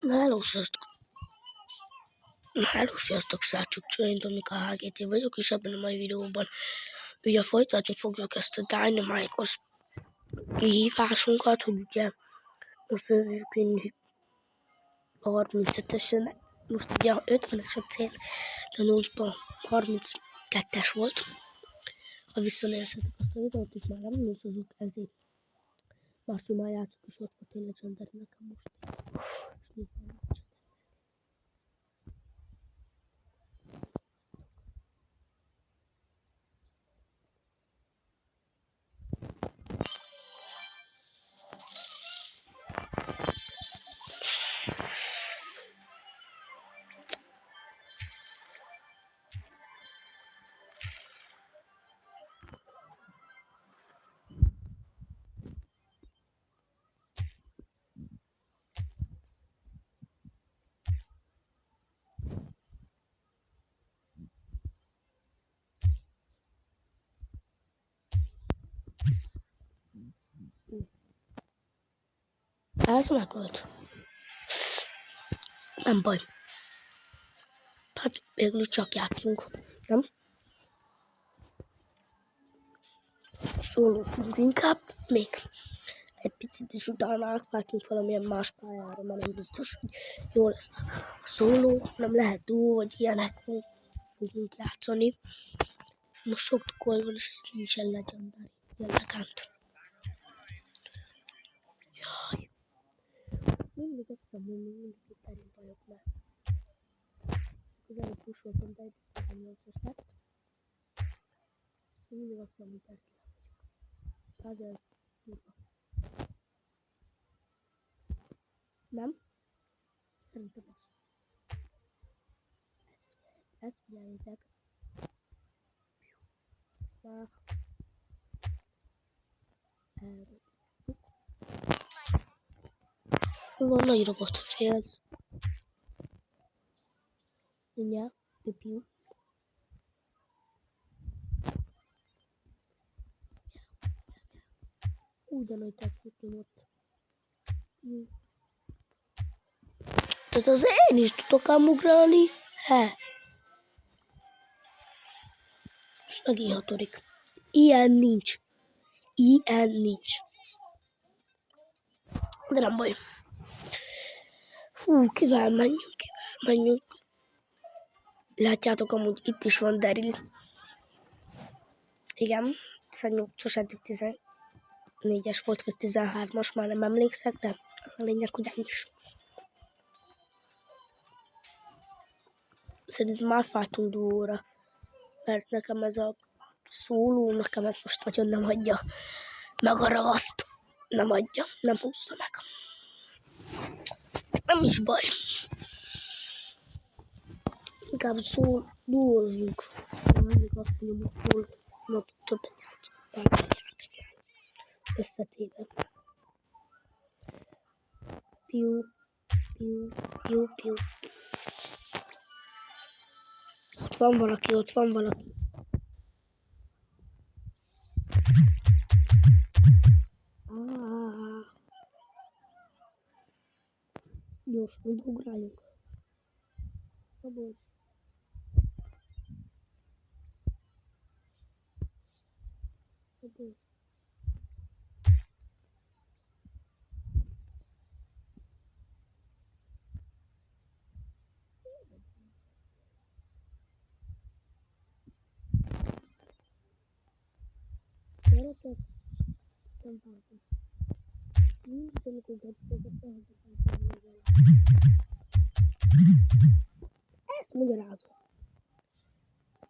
Hello, sziasztok, Szácsuk én Tomika HGT vagyok, és ebben a mai videóban ugye folytatni fogjuk ezt a Dynamite-os kihívásunkat, hogy ugye fölvegyük vinni a 35-esen, most ugye a 50-es a cél, de a 8-ban 32-es volt. Ha visszanézhetek azt a videót, itt már nem nyújtozok, ezért már simán játszok, és ott volt tényleg Legendary nekem most. Ez megölt. Nem baj. Hát végül csak játszunk, nem? Szólózunk inkább, még egy picit is utána átváltunk valamilyen más pályára, mert nem biztos, hogy jó lesz. A szóló, nem lehet duó, vagy ilyenek fogunk játszani. Most sok tukol van, és ez nincsen legendary, elegant. Jaj. Mindig azt hiszem, hogy mindig itt elég vagyok, mert közelebb pusoltam, de egy 18-as lett. Mindig azt hiszem, hogy terkélem vagyok. Hát ez húva. Nem? Szerintem az. Ezt figyeljétek. Már erről. Van nagy robot félsz. Mindjárt, pipiu. Ugyanúgy tetszett ott. Tehát az én is tudok ám ugrálni. He. És megint hatodik. Ilyen nincs. Ilyen nincs. De nem baj. Hú, kivel menjünk. Látjátok, amúgy itt is van Daryl. Igen, szerintem sosem 14-es volt, vagy 13-as, már nem emlékszek, de az a lényeg, hogy ennyi is. Szerintem már fájtunk duóra, mert nekem ez a szóló, nekem ez most nagyon nem adja meg a ravaszt. Nem adja, nem húzza meg. Nem is baj. Inkább duózzunk. Mindig azt mondom, hogy szóló, többet játszunk. Összetéve. Piu, piu, piu, piu. Ott van valaki, ott van valaki. Gyorsan ugráljunk. Szabos. Szabos. Gyerekek, nem váltam. Nincs, amikor gadgetezek, ezt magyarázom.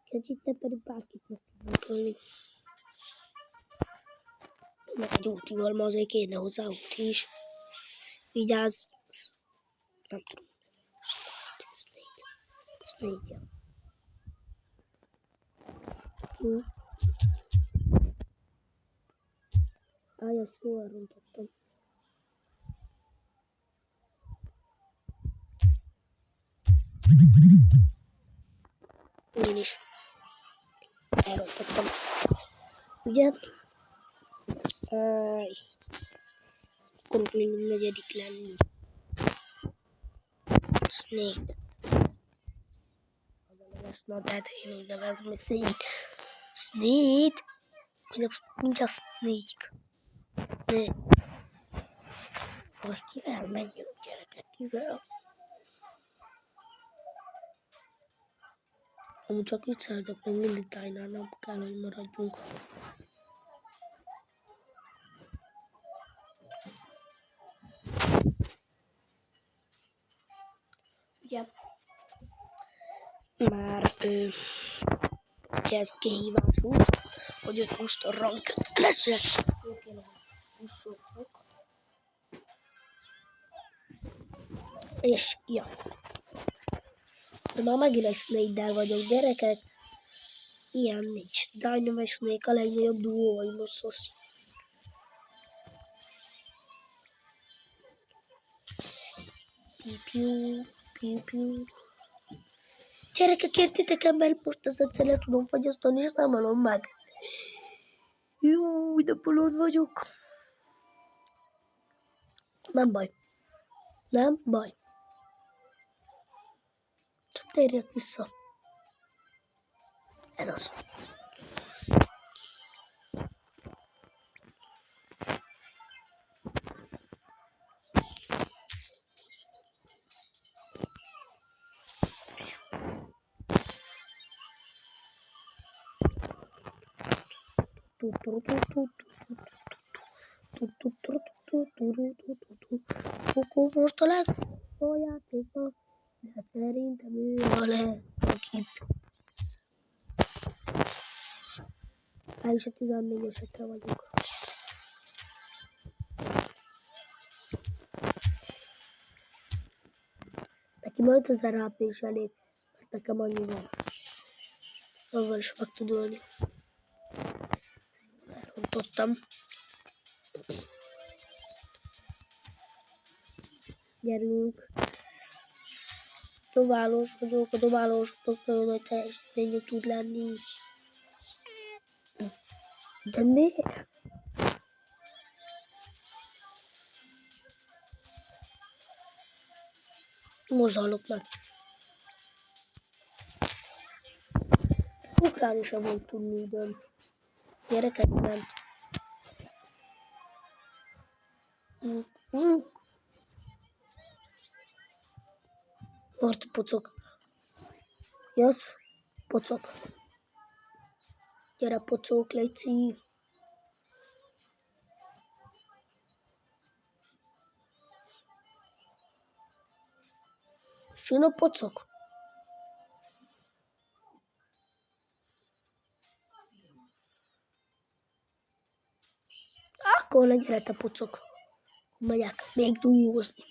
Gadgettel pedig bárkit meg tudnak ölni. Meg egy útival, ma azért kéne hozzá úti is. Vigyázz. Nem tudom. Snake. Áj, azt jól elrontottam. Én is elrontottam. Ugye? Akarok még negyedik lenni. Snake. Az a leves nadrág, én úgy nevezem, hogy Snake. Snake? Mi a Snake? Snake. Most kivel menjünk, gyerekek? Kivel? Amúgy csak viccelődök, még mindig tájnál nem kell, hogy maradjunk. Ugye, már ugye ez a kihívás úgy, hogy ők most a rank lesznek. Ők én a buszoknak. És, ja. De már megint egy Snake-del vagyok, gyerekek. Ilyen nincs. Dynamite Snake a legnagyobb duó, vagy most szosz. Piu, piu, piu. Gyerekek, értitek ember, most az egyszer le tudom fagyasztani, és nem alom meg. Jó, de bolond vagyok. Nem baj. Nem baj. Csak térjek vissza. Ez az. Kókó most a legjobb játékban, de szerintem ő a legjobb. És a 14-esekre vagyunk. Neki majd 1000 HP is elég, mert nekem annyi van. Avval is meg tud ölni. Elrontottam. Gyerünk. Dobálós vagyok, a dobálósoknak nagyon nagy teljesítményük tud lenni. De miért? Most hallok meg. Ukrán is amúgy tudni időn. Gyerekek ment. Most a pocok. Jössz? Pocok. Gyere pocok, légy. Sino pocok. Akkor ne gyere te pocok. Megyek még dolgozni.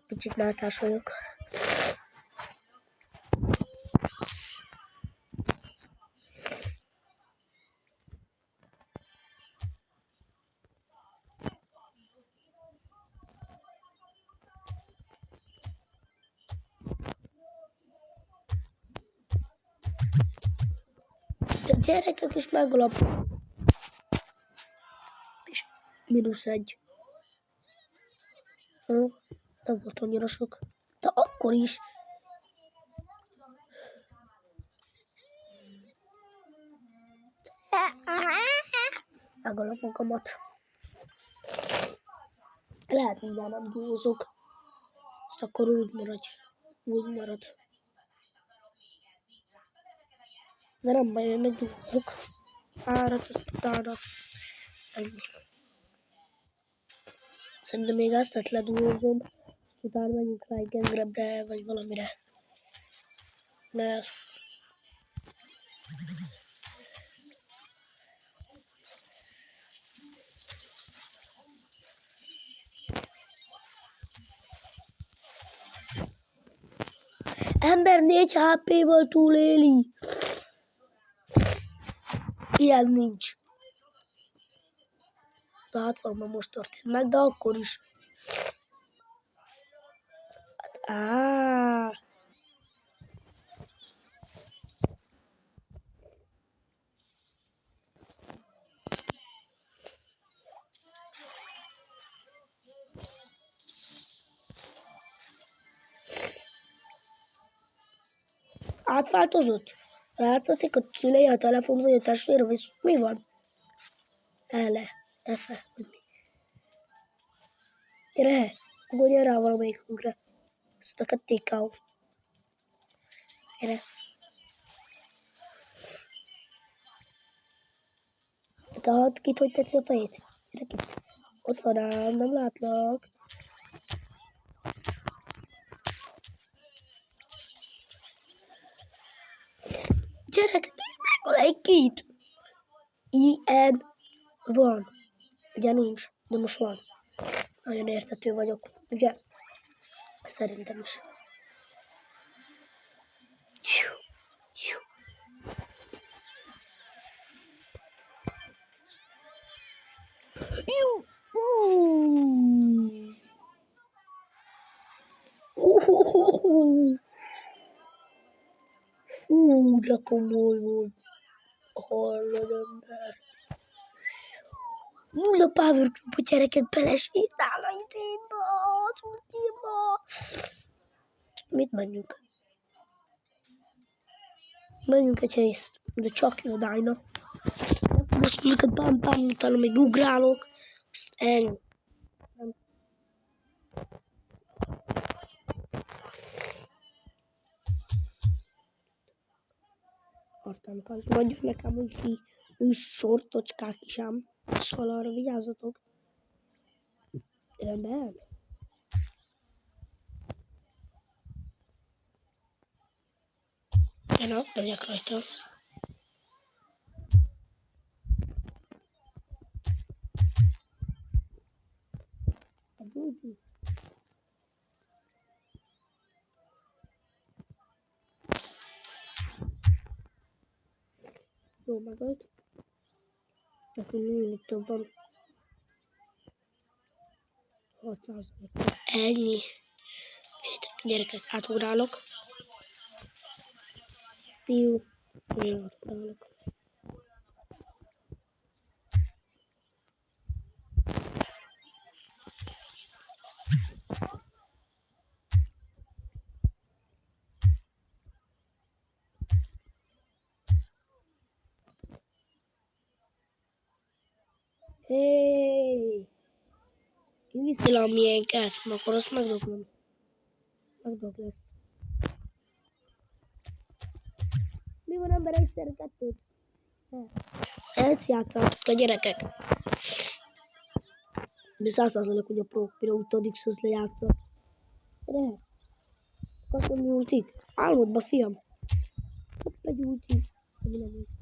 Picit nátás vagyok. A gyerekek is megalapul. És -1. Nem volt annyira sok. De akkor is. Megalap magamat. Lehet mindjárt nem dúzok. Ezt akkor úgy maradj. Úgy marad. De nem baj, én megdúzok. Árat, azt utána. Ennyi. Szerintem még ezt ledúzom. Azt utána megyünk rá egy gengrebre, vagy valamire. Mert... Ember 4 HP-val túléli. Ilyen nincs. a hátfalban most történt meg, de akkor is. Átváltozott? Látszik a szülei, a telefon, vagy a testvére, vagy mi van? Efe, vagy mi? Gyere, ugorj rá valamelyikünkre. Ezt a kettékáó. Gyere. Te hallod itt, hogy tetszik a fejét? Gyere itt. Ott van rám, nem látlak. Gyerek, mekkora egy kit? Ilyen van. Ugye nincs, de most van. Nagyon értető vagyok, ugye? Szerintem is. De komoly volt. Hallod, ember. Nulla power group, a gyerekek belesétál a izéba, az ultiba. Mit menjünk? Menjünk egy helyzt, de csak jó Dyna. Most minket bám, utána még ugrálok. Azt ennyi. Artánkkal is mondjuk nekem új sortocskák is ám. Szóval arra vigyázzatok. Rendben. Én átmegyek rajta. Jó, megölt. Nekünk mindig több van. 600. Ennyi. Féltek, gyerekek, átugrálok. Piu. Én átugrálok. Hey! Kiviszi a miénket, akkor azt megdobom. Megdob lesz. Mi van ember egyszerre kettőt? Ezt játszottak a gyerekek. Mi 100% hogy a Pro X-hoz lejátszott. De, kapom mi ultit? Álmodba, fiam. Hopp, egy ulti. Ami nem ulti.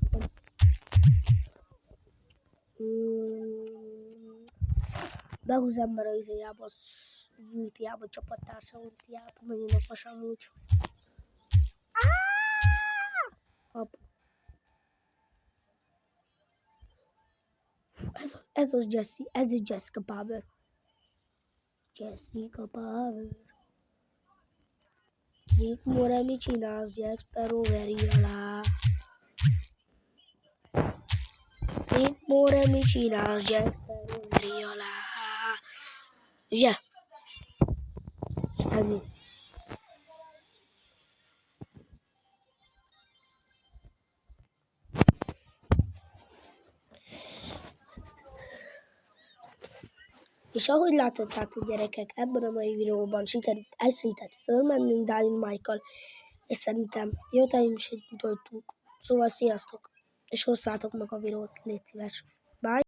Behúz ember a izéjába, az ultiába, csapattársa ultiába. Nagyon okos amúgy. Hopp. Ez az Jessie, ez a Jessica Power. Jessica Power. Nick More, mit csinálsz, Jack Sparrow veri alá? Nick More, mit csinálsz, Jack Sparrow veri alá? Ugye? Ennyi. És ahogy láthattátok gyerekek, ebben a mai videóban sikerült egy szintet fölmennünk Dynamite-kal, és szerintem jó teljesítményt tudtunk. Szóval sziasztok, és hosszátok meg a videót, légy szíves. Bye!